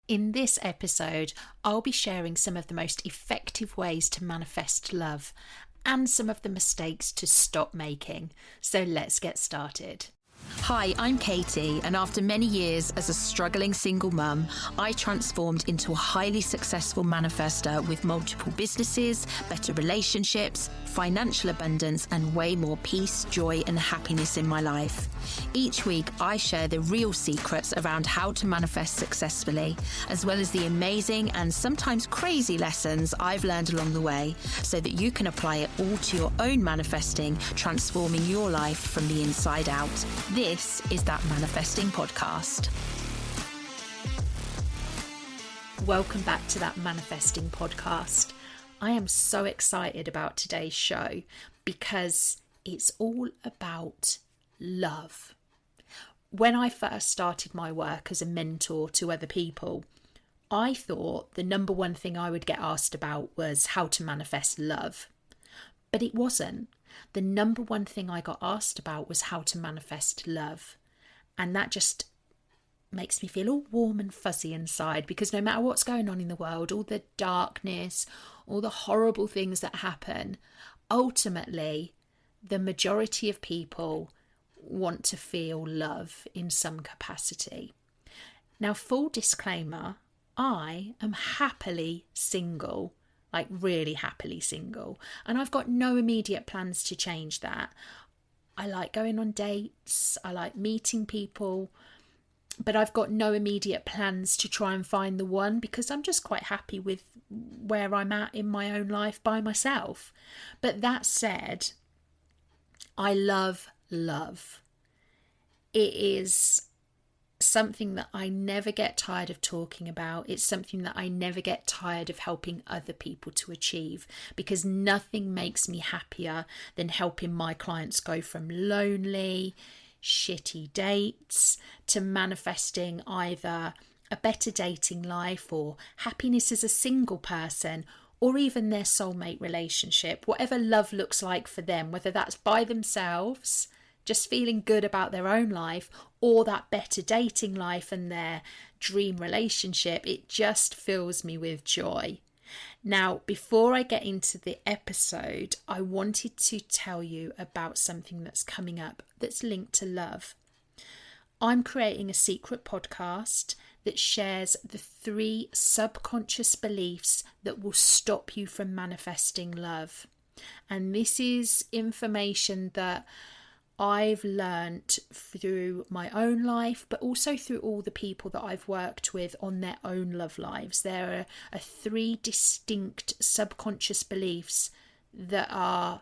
In this episode, I'll be sharing some of the most effective ways to manifest love and some of the mistakes to stop making. So let's get started. Hi, I'm Katie, and after many years as a struggling single mum, I transformed into a highly successful manifester with multiple businesses, better relationships, financial abundance, and way more peace, joy, and happiness in my life. Each week, I share the real secrets around how to manifest successfully, as well as the amazing and sometimes crazy lessons I've learned along the way, so that you can apply it all to your own manifesting, transforming your life from the inside out. This is That Manifesting Podcast. Welcome back to That Manifesting Podcast. I am so excited about today's show because it's all about love. When I first started my work as a mentor to other people, I thought the number one thing I would get asked about was how to manifest love. But it wasn't. The number one thing I got asked about was how to manifest love. And that just makes me feel all warm and fuzzy inside, because no matter what's going on in the world, all the darkness, all the horrible things that happen, ultimately, the majority of people want to feel love in some capacity. Now, full disclaimer, I am happily single. Like really happily single. And I've got no immediate plans to change that. I like going on dates. I like meeting people. But I've got no immediate plans to try and find the one, because I'm just quite happy with where I'm at in my own life by myself. But that said, I love love. It is something that I never get tired of talking about. It's something that I never get tired of helping other people to achieve, because nothing makes me happier than helping my clients go from lonely, shitty dates to manifesting either a better dating life or happiness as a single person, or even their soulmate relationship, whatever love looks like for them, whether that's by themselves, just feeling good about their own life, or that better dating life and their dream relationship. It just fills me with joy. Now, before I get into the episode, I wanted to tell you about something that's coming up that's linked to love. I'm creating a secret podcast that shares the 3 subconscious beliefs that will stop you from manifesting love. And this is information that I've learnt through my own life, but also through all the people that I've worked with on their own love lives. There are 3 distinct subconscious beliefs that are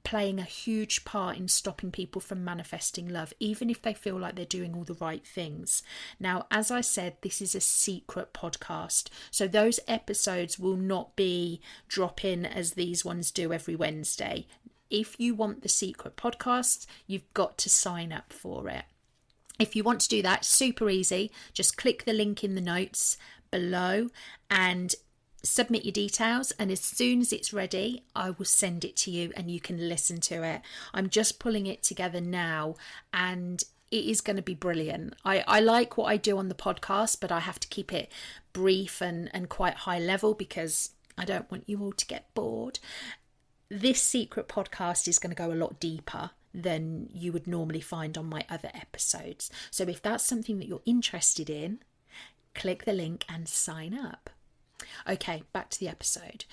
playing a huge part in stopping people from manifesting love, even if they feel like they're doing all the right things. Now, as I said, this is a secret podcast, so those episodes will not be drop in as these ones do every Wednesday. If you want the secret podcast, you've got to sign up for it. If you want to do that, super easy. Just click the link in the notes below and submit your details. And as soon as it's ready, I will send it to you and you can listen to it. I'm just pulling it together now and it is going to be brilliant. I like what I do on the podcast, but I have to keep it brief and quite high level because I don't want you all to get bored. This secret podcast is going to go a lot deeper than you would normally find on my other episodes. So if that's something that you're interested in, click the link and sign up. Okay, back to the episode.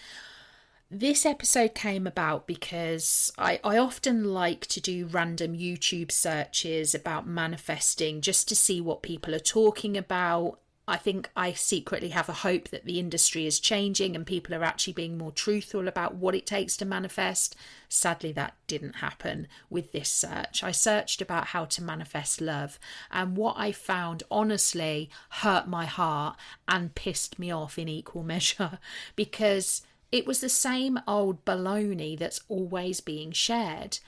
This episode came about because I often like to do random YouTube searches about manifesting just to see what people are talking about. I think I secretly have a hope that the industry is changing and people are actually being more truthful about what it takes to manifest. Sadly, that didn't happen with this search. I searched about how to manifest love, and what I found honestly hurt my heart and pissed me off in equal measure, because it was the same old baloney that's always being shared.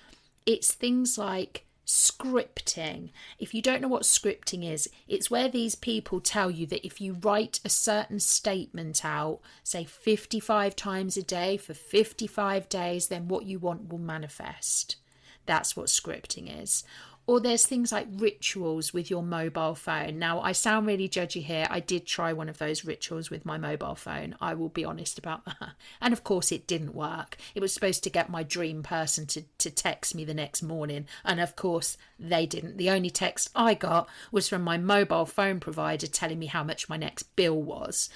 It's things like scripting. If you don't know what scripting is, it's where these people tell you that if you write a certain statement out, say 55 times a day for 55 days, then what you want will manifest. That's what scripting is. Or there's things like rituals with your mobile phone. Now, I sound really judgy here. I did try one of those rituals with my mobile phone. I will be honest about that. And of course, it didn't work. It was supposed to get my dream person to text me the next morning. And of course, they didn't. The only text I got was from my mobile phone provider telling me how much my next bill was.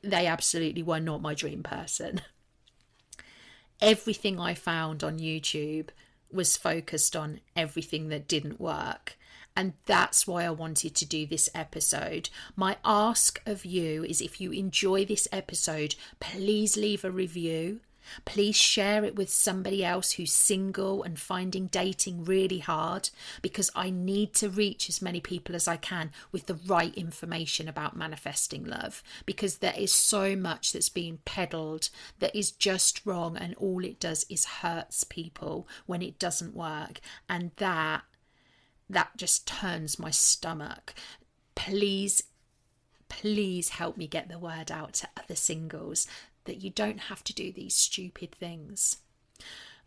They absolutely were not my dream person. Everything I found on YouTube was focused on everything that didn't work. And that's why I wanted to do this episode. My ask of you is, if you enjoy this episode, please leave a review. Please share it with somebody else who's single and finding dating really hard, because I need to reach as many people as I can with the right information about manifesting love, because there is so much that's being peddled that is just wrong, and all it does is hurts people when it doesn't work. And that just turns my stomach. Please help me get the word out to other singles that you don't have to do these stupid things.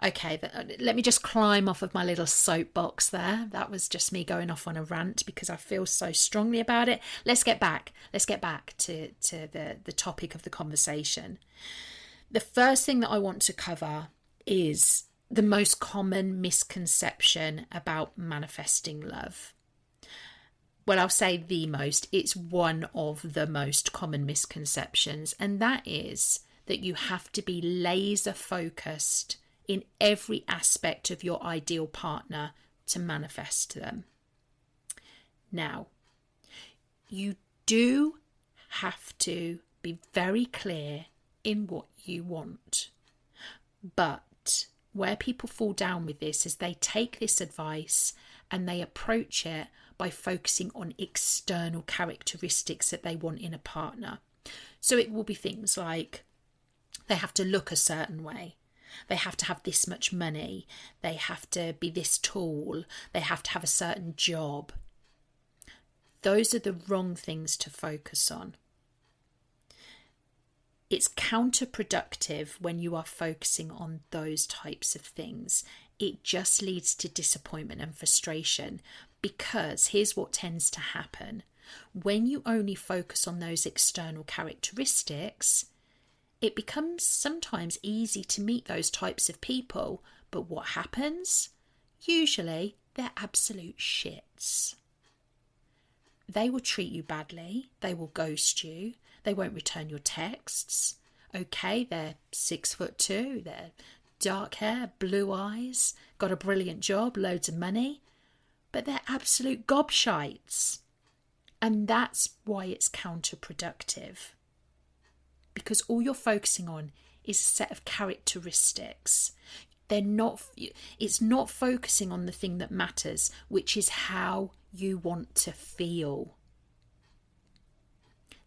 Okay, let me just climb off of my little soapbox there. That was just me going off on a rant because I feel so strongly about it. Let's get back to the topic of the conversation. The first thing that I want to cover is the most common misconception about manifesting love. Well, I'll say the most. It's one of the most common misconceptions, and that is that you have to be laser focused in every aspect of your ideal partner to manifest them. Now, you do have to be very clear in what you want, but where people fall down with this is they take this advice and they approach it by focusing on external characteristics that they want in a partner. So it will be things like they have to look a certain way, they have to have this much money, they have to be this tall, they have to have a certain job. Those are the wrong things to focus on. It's counterproductive when you are focusing on those types of things. It just leads to disappointment and frustration, because here's what tends to happen. When you only focus on those external characteristics, it becomes sometimes easy to meet those types of people. But what happens? Usually they're absolute shits. They will treat you badly. They will ghost you. They won't return your texts. Okay, they're 6'2", they're dark hair, blue eyes, got a brilliant job, loads of money, but they're absolute gobshites. And that's why it's counterproductive. Because all you're focusing on is a set of characteristics. It's not focusing on the thing that matters, which is how you want to feel.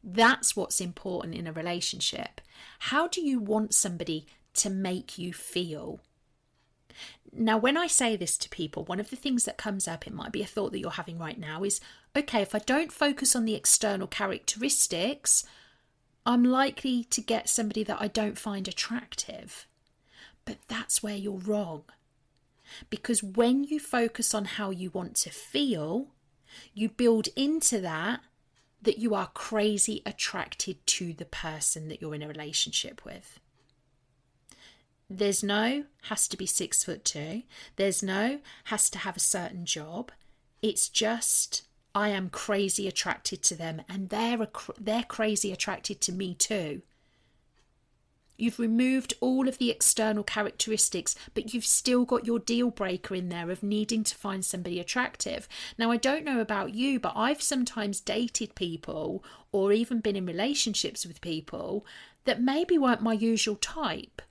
That's what's important in a relationship. How do you want somebody to make you feel? Now, when I say this to people, one of the things that comes up, it might be a thought that you're having right now, is, okay, if I don't focus on the external characteristics, I'm likely to get somebody that I don't find attractive. But that's where you're wrong. Because when you focus on how you want to feel, you build into that you are crazy attracted to the person that you're in a relationship with. There's no has to be 6'2". There's no has to have a certain job. It's just, I am crazy attracted to them, and they're crazy attracted to me too. You've removed all of the external characteristics, but you've still got your deal breaker in there of needing to find somebody attractive. Now, I don't know about you, but I've sometimes dated people or even been in relationships with people that maybe weren't my usual type,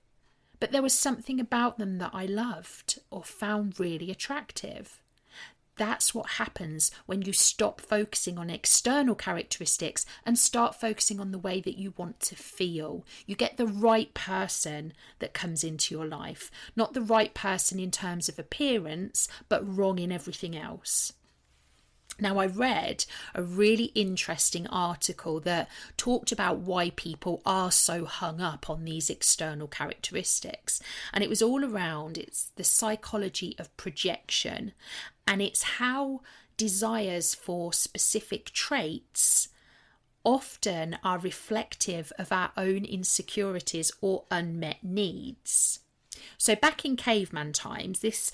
but there was something about them that I loved or found really attractive. That's what happens when you stop focusing on external characteristics and start focusing on the way that you want to feel. You get the right person that comes into your life, not the right person in terms of appearance, but wrong in everything else. Now, I read a really interesting article that talked about why people are so hung up on these external characteristics. And it was all around, it's the psychology of projection, and it's how desires for specific traits often are reflective of our own insecurities or unmet needs. So back in caveman times, this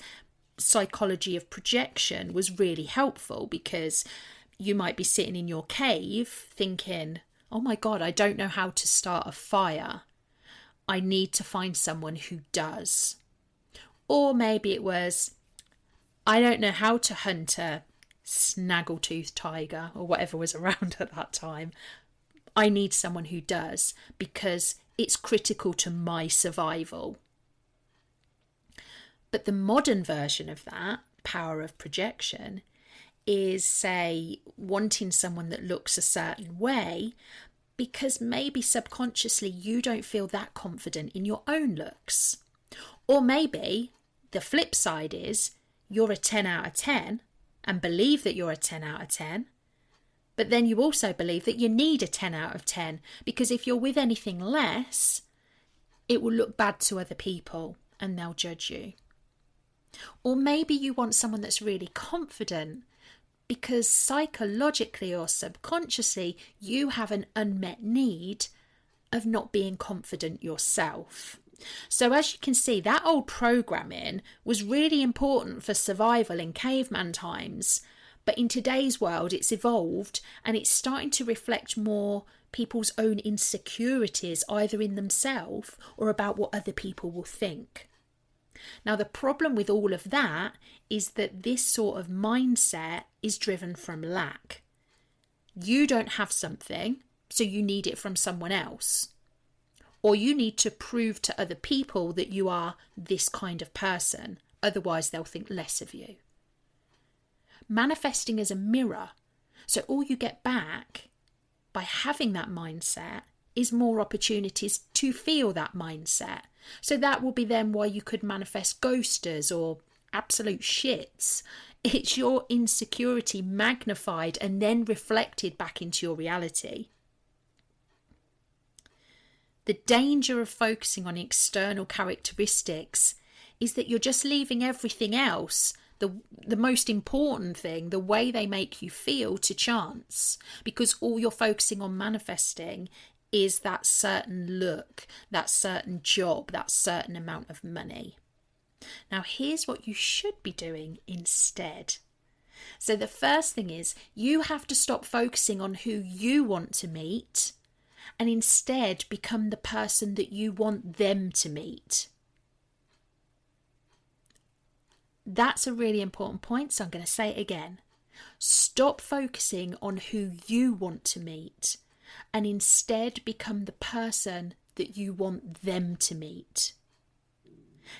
psychology of projection was really helpful, because you might be sitting in your cave thinking, oh my God, I don't know how to start a fire. I need to find someone who does. Or maybe it was, I don't know how to hunt a snaggletooth tiger or whatever was around at that time. I need someone who does, because it's critical to my survival. But the modern version of that power of projection is, say, wanting someone that looks a certain way because maybe subconsciously you don't feel that confident in your own looks. Or maybe the flip side is you're a 10 out of 10 and believe that you're a 10 out of 10, but then you also believe that you need a 10 out of 10, because if you're with anything less, it will look bad to other people and they'll judge you. Or maybe you want someone that's really confident because psychologically or subconsciously you have an unmet need of not being confident yourself. So as you can see, that old programming was really important for survival in caveman times. But in today's world, it's evolved and it's starting to reflect more people's own insecurities, either in themselves or about what other people will think. Now, the problem with all of that is that this sort of mindset is driven from lack. You don't have something, so you need it from someone else. Or you need to prove to other people that you are this kind of person, otherwise they'll think less of you. Manifesting is a mirror, so all you get back by having that mindset is more opportunities to feel that mindset. So that will be then why you could manifest ghosters or absolute shits. It's your insecurity magnified and then reflected back into your reality. The danger of focusing on external characteristics is that you're just leaving everything else, the most important thing, the way they make you feel, to chance, because all you're focusing on manifesting is that certain look, that certain job, that certain amount of money. Now, here's what you should be doing instead. So the first thing is you have to stop focusing on who you want to meet and instead become the person that you want them to meet. That's a really important point, so I'm going to say it again. Stop focusing on who you want to meet and instead become the person that you want them to meet.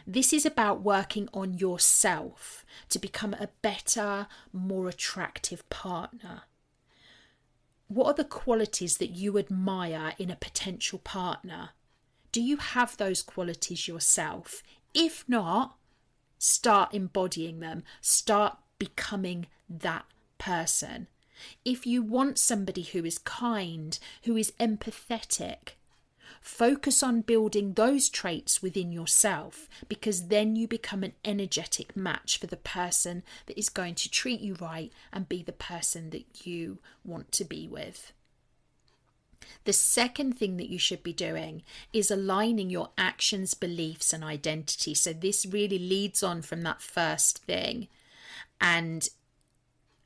This is about working on yourself to become a better, more attractive partner. What are the qualities that you admire in a potential partner? Do you have those qualities yourself? If not, start embodying them. Start becoming that person. If you want somebody who is kind, who is empathetic, focus on building those traits within yourself, because then you become an energetic match for the person that is going to treat you right and be the person that you want to be with. The second thing that you should be doing is aligning your actions, beliefs, and identity. So this really leads on from that first thing. And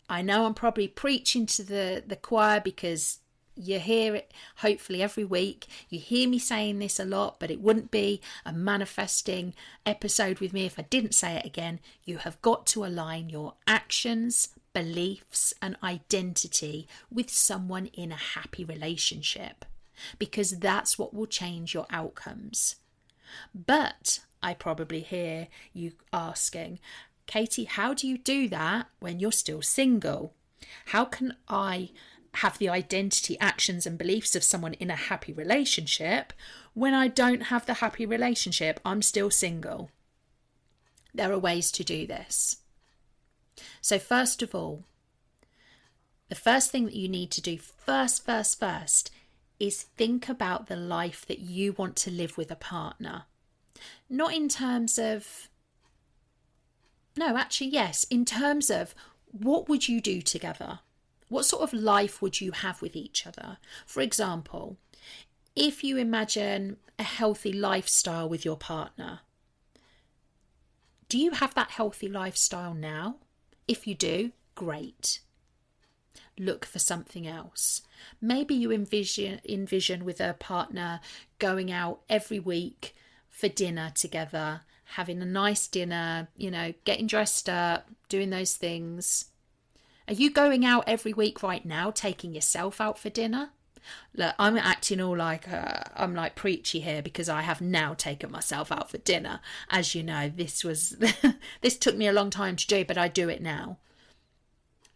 I know I'm probably preaching to the choir, because you hear it hopefully every week. You hear me saying this a lot, but it wouldn't be a manifesting episode with me if I didn't say it again. You have got to align your actions, beliefs, and identity with someone in a happy relationship, because that's what will change your outcomes. But I probably hear you asking, Katie, how do you do that when you're still single? How can I have the identity, actions, and beliefs of someone in a happy relationship when I don't have the happy relationship? I'm still single. There are ways to do this. So first of all, The first thing that you need to do first is think about the life that you want to live with a partner. Not in terms of, no, actually, yes, in terms of what would you do together? What sort of life would you have with each other? For example, if you imagine a healthy lifestyle with your partner, do you have that healthy lifestyle now? If you do, great. Look for something else. Maybe you envision with a partner going out every week for dinner together, having a nice dinner, getting dressed up, doing those things. Are you going out every week right now, taking yourself out for dinner? Look, I'm acting all like I'm like preachy here because I have now taken myself out for dinner. As you know, this took me a long time to do, but I do it now.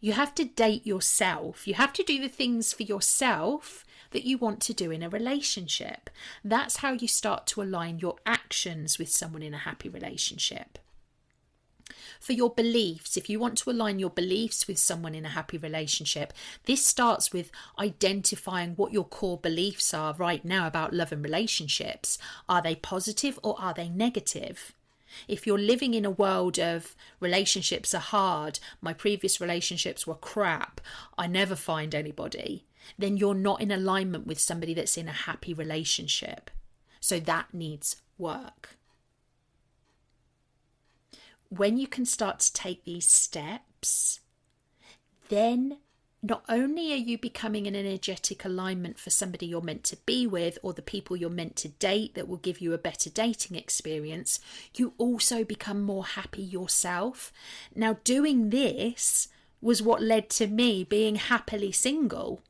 You have to date yourself. You have to do the things for yourself that you want to do in a relationship. That's how you start to align your actions with someone in a happy relationship. For your beliefs, if you want to align your beliefs with someone in a happy relationship, this starts with identifying what your core beliefs are right now about love and relationships. Are they positive or are they negative? If you're living in a world of relationships are hard, my previous relationships were crap, I never find anybody, then you're not in alignment with somebody that's in a happy relationship. So that needs work. When you can start to take these steps, then not only are you becoming an energetic alignment for somebody you're meant to be with or the people you're meant to date that will give you a better dating experience, you also become more happy yourself. Now, doing this was what led to me being happily single.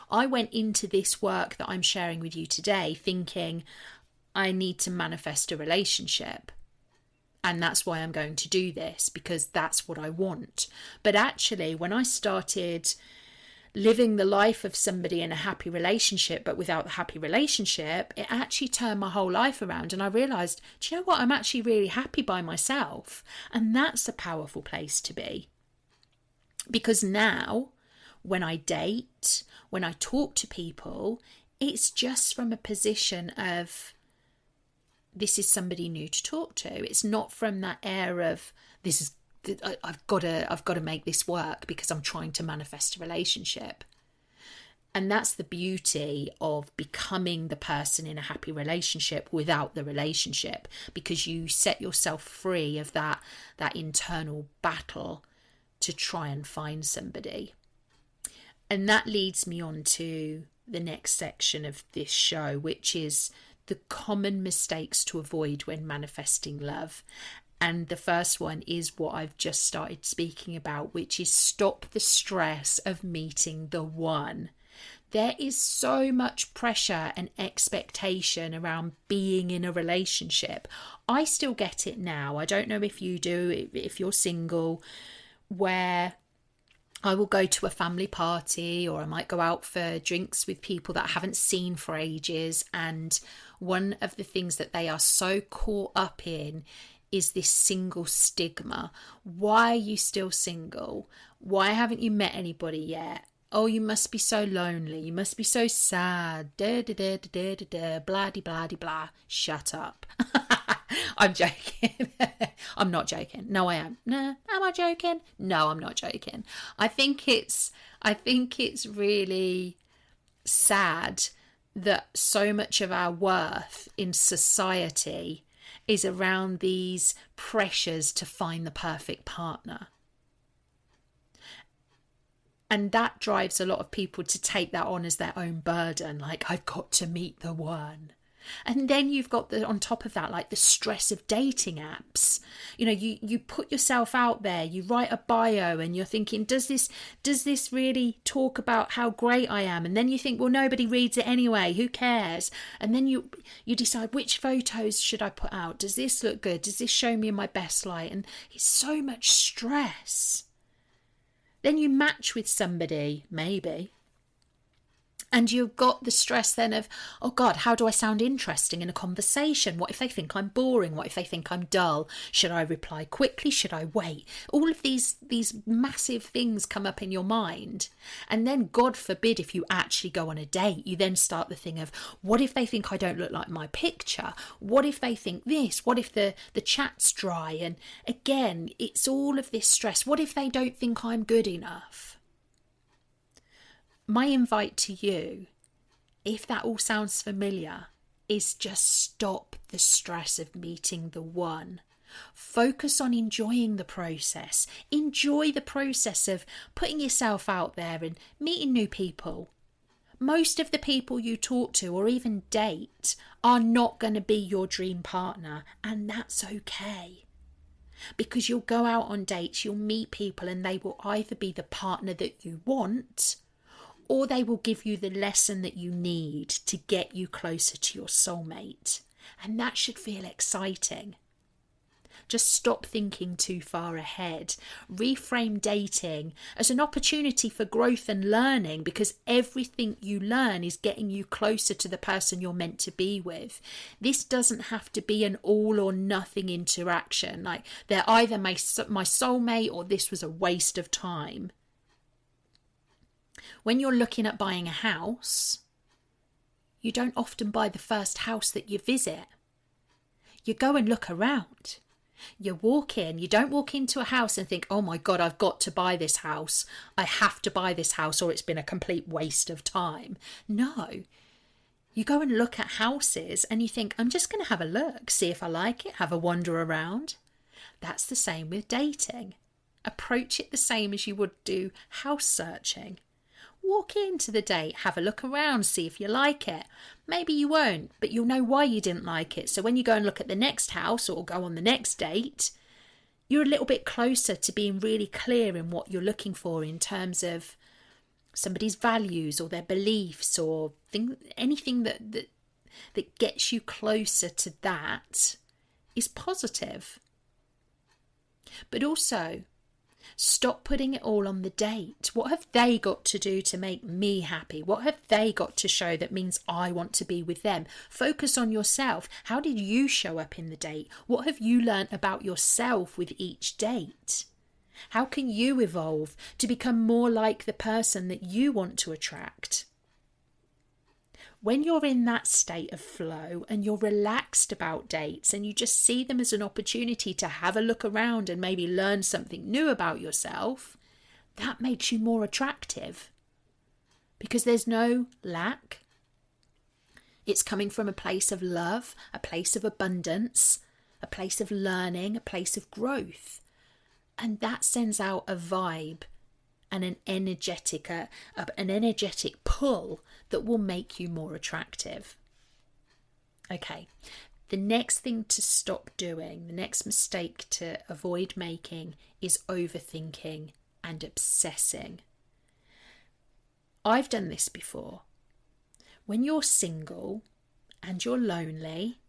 I went into this work that I'm sharing with you today thinking I need to manifest a relationship. And that's why I'm going to do this, because that's what I want. But actually, when I started living the life of somebody in a happy relationship, but without the happy relationship, it actually turned my whole life around. And I realised, do you know what? I'm actually really happy by myself. And that's a powerful place to be. Because now, when I date, when I talk to people, it's just from a position of, this is somebody new to talk to. It's not from that air of I've got to make this work because I'm trying to manifest a relationship. And that's the beauty of becoming the person in a happy relationship without the relationship, because you set yourself free of that internal battle to try and find somebody. And that leads me on to the next section of this show, which is the common mistakes to avoid when manifesting love. And the first one is what I've just started speaking about, which is stop the stress of meeting the one. There is so much pressure and expectation around being in a relationship. I still get it now. I don't know if you do, if you're single, where I will go to a family party or I might go out for drinks with people that I haven't seen for ages. And one of the things that they are so caught up in is this single stigma. Why are you still single? Why haven't you met anybody yet? Oh, you must be so lonely. You must be so sad. Da da da da da da. Blah de blah de blah. Shut up. I'm joking. I'm not joking. No, I am. No, am I joking? No, I'm not joking. I think it's really sad that so much of our worth in society is around these pressures to find the perfect partner. And that drives a lot of people to take that on as their own burden. Like, I've got to meet the one. And then you've got on top of that, like the stress of dating apps. You know, you put yourself out there, you write a bio and you're thinking, does this really talk about how great I am? And then you think, well, nobody reads it anyway, who cares? And then you decide, which photos should I put out? Does this look good? Does this show me in my best light? And it's so much stress. Then you match with somebody, maybe. And you've got the stress then of, oh God, how do I sound interesting in a conversation? What if they think I'm boring? What if they think I'm dull? Should I reply quickly? Should I wait? All of these massive things come up in your mind. And then, God forbid, if you actually go on a date, you then start the thing of, what if they think I don't look like my picture? What if they think this? What if the chat's dry? And again, it's all of this stress. What if they don't think I'm good enough? My invite to you, if that all sounds familiar, is just stop the stress of meeting the one. Focus on enjoying the process. Enjoy the process of putting yourself out there and meeting new people. Most of the people you talk to or even date are not going to be your dream partner, and that's okay. Because you'll go out on dates, you'll meet people, and they will either be the partner that you want, or they will give you the lesson that you need to get you closer to your soulmate. And that should feel exciting. Just stop thinking too far ahead. Reframe dating as an opportunity for growth and learning, because everything you learn is getting you closer to the person you're meant to be with. This doesn't have to be an all or nothing interaction. Like they're either my soulmate or this was a waste of time. When you're looking at buying a house, you don't often buy the first house that you visit. You go and look around. You walk in. You don't walk into a house and think, oh my God, I've got to buy this house. I have to buy this house or it's been a complete waste of time. No. You go and look at houses and you think, I'm just going to have a look, see if I like it, have a wander around. That's the same with dating. Approach it the same as you would do house searching. Walk into the date, have a look around, see if you like it. Maybe you won't, but you'll know why you didn't like it. So when you go and look at the next house or go on the next date, you're a little bit closer to being really clear in what you're looking for in terms of somebody's values or their beliefs or anything that gets you closer to that is positive. But also, stop putting it all on the date. What have they got to do to make me happy? What have they got to show that means I want to be with them? Focus on yourself. How did you show up in the date? What have you learnt about yourself with each date? How can you evolve to become more like the person that you want to attract? When you're in that state of flow and you're relaxed about dates and you just see them as an opportunity to have a look around and maybe learn something new about yourself, that makes you more attractive because there's no lack. It's coming from a place of love, a place of abundance, a place of learning, a place of growth. And that sends out a vibe and an energetic pull that will make you more attractive. Okay, the next thing to stop doing, the next mistake to avoid making is overthinking and obsessing. I've done this before. When you're single and you're lonely,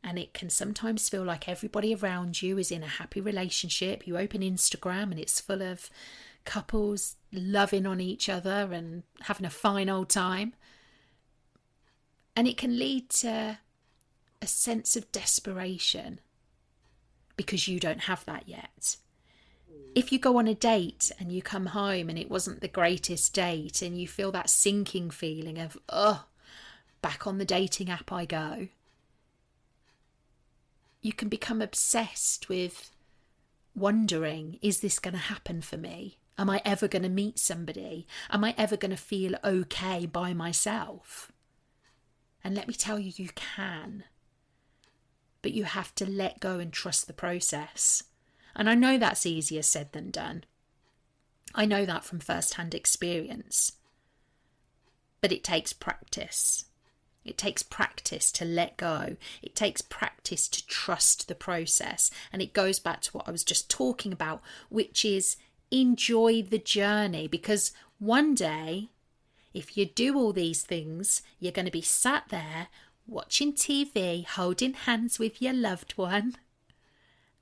and it can sometimes feel like everybody around you is in a happy relationship, you open Instagram and it's full of couples loving on each other and having a fine old time. And it can lead to a sense of desperation because you don't have that yet. If you go on a date and you come home and it wasn't the greatest date and you feel that sinking feeling of, back on the dating app I go, you can become obsessed with wondering, is this going to happen for me? Am I ever going to meet somebody? Am I ever going to feel okay by myself? And let me tell you, you can. But you have to let go and trust the process. And I know that's easier said than done. I know that from first-hand experience. But it takes practice. It takes practice to let go. It takes practice to trust the process. And it goes back to what I was just talking about, which is enjoy the journey. Because one day, if you do all these things, you're going to be sat there watching TV, holding hands with your loved one.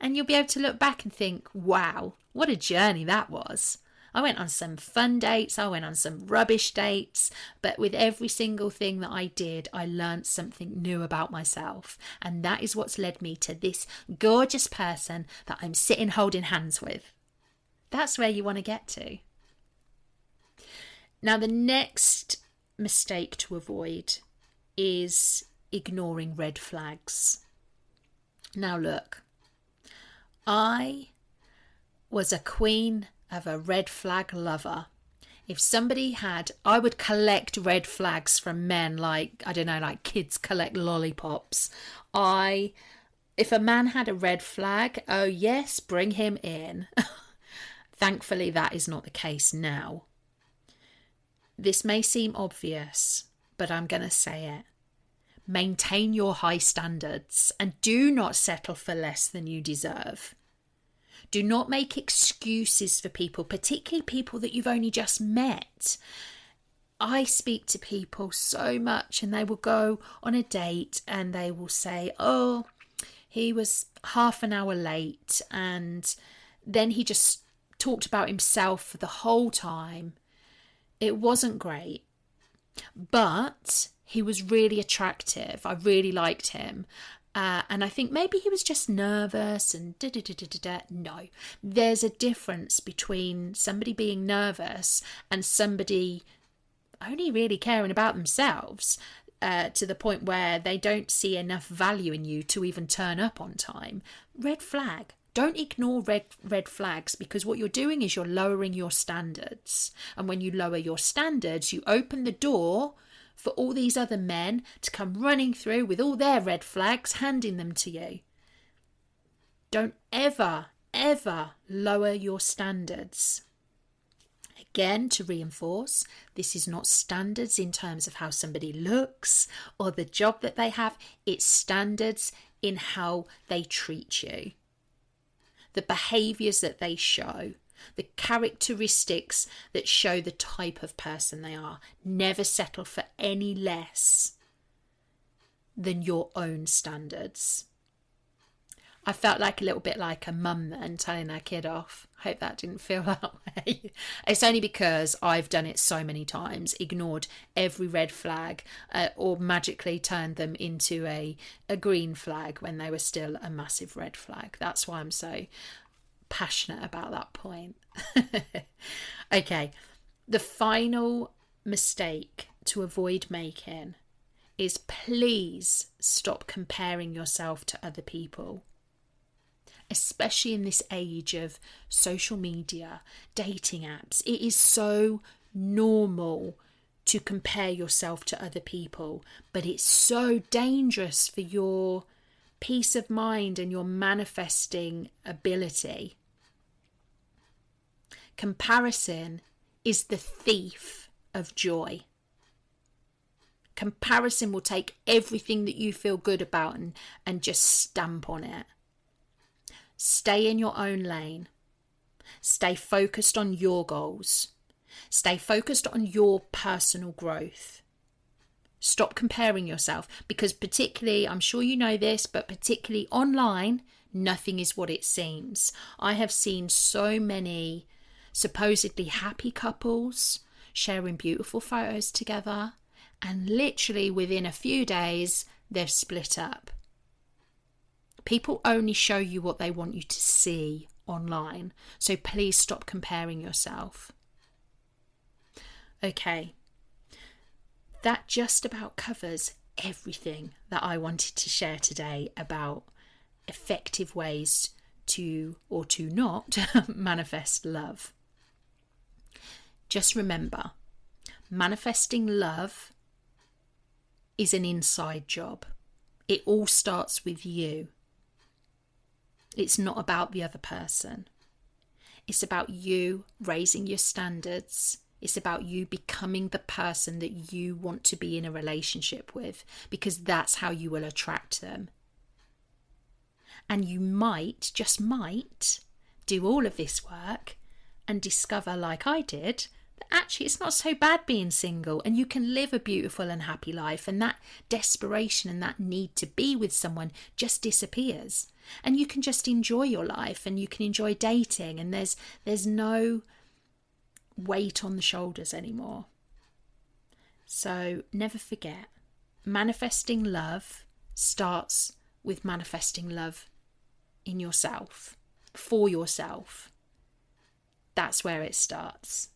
And you'll be able to look back and think, wow, what a journey that was. I went on some fun dates, I went on some rubbish dates, but with every single thing that I did, I learned something new about myself. And that is what's led me to this gorgeous person that I'm sitting holding hands with. That's where you want to get to. Now, the next mistake to avoid is ignoring red flags. Now, look, I was a queen of a red flag lover. If somebody had, I would collect red flags from men like, I don't know, like kids collect lollipops. If a man had a red flag, oh yes, bring him in. Thankfully, that is not the case now. This may seem obvious, but I'm going to say it. Maintain your high standards and do not settle for less than you deserve. Do not make excuses for people, particularly people that you've only just met. I speak to people so much and they will go on a date and they will say, oh, he was half an hour late, and then he just talked about himself for the whole time. It wasn't great, but he was really attractive. I really liked him. And I think maybe he was just nervous and da-da-da-da-da. No, there's a difference between somebody being nervous and somebody only really caring about themselves to the point where they don't see enough value in you to even turn up on time. Red flag. Don't ignore red flags, because what you're doing is you're lowering your standards. And when you lower your standards, you open the door for all these other men to come running through with all their red flags, handing them to you. Don't ever, ever lower your standards. Again, to reinforce, this is not standards in terms of how somebody looks or the job that they have. It's standards in how they treat you. The behaviours that they show, the characteristics that show the type of person they are. Never settle for any less than your own standards. I felt like a little bit like a mum then, telling her kid off. Hope that didn't feel that way. It's only because I've done it so many times, ignored every red flag, or magically turned them into a green flag when they were still a massive red flag. That's why I'm so passionate about that point. Okay, the final mistake to avoid making is please stop comparing yourself to other people. Especially in this age of social media, dating apps, it is so normal to compare yourself to other people, but it's so dangerous for your peace of mind and your manifesting ability. Comparison is the thief of joy. Comparison will take everything that you feel good about and just stamp on it. Stay in your own lane. Stay focused on your goals. Stay focused on your personal growth. Stop comparing yourself, because particularly, I'm sure you know this, but particularly online, nothing is what it seems. I have seen so many supposedly happy couples sharing beautiful photos together, and literally within a few days, they've split up. People only show you what they want you to see online. So please stop comparing yourself. Okay. That just about covers everything that I wanted to share today about effective ways to, or to not, manifest love. Just remember, manifesting love is an inside job. It all starts with you. It's not about the other person. It's about you raising your standards. It's about you becoming the person that you want to be in a relationship with, because that's how you will attract them. And you might, just might, do all of this work and discover, like I did, that actually it's not so bad being single, and you can live a beautiful and happy life, and that desperation and that need to be with someone just disappears. And you can just enjoy your life, and you can enjoy dating, and there's no weight on the shoulders anymore. So never forget, manifesting love starts with manifesting love in yourself, for yourself. That's where it starts.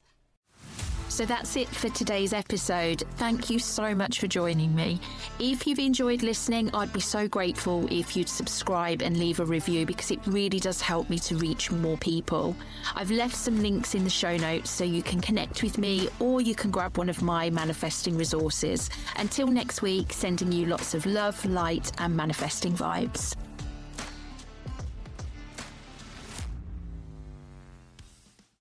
So that's it for today's episode. Thank you so much for joining me. If you've enjoyed listening, I'd be so grateful if you'd subscribe and leave a review, because it really does help me to reach more people. I've left some links in the show notes so you can connect with me, or you can grab one of my manifesting resources. Until next week, sending you lots of love, light and manifesting vibes.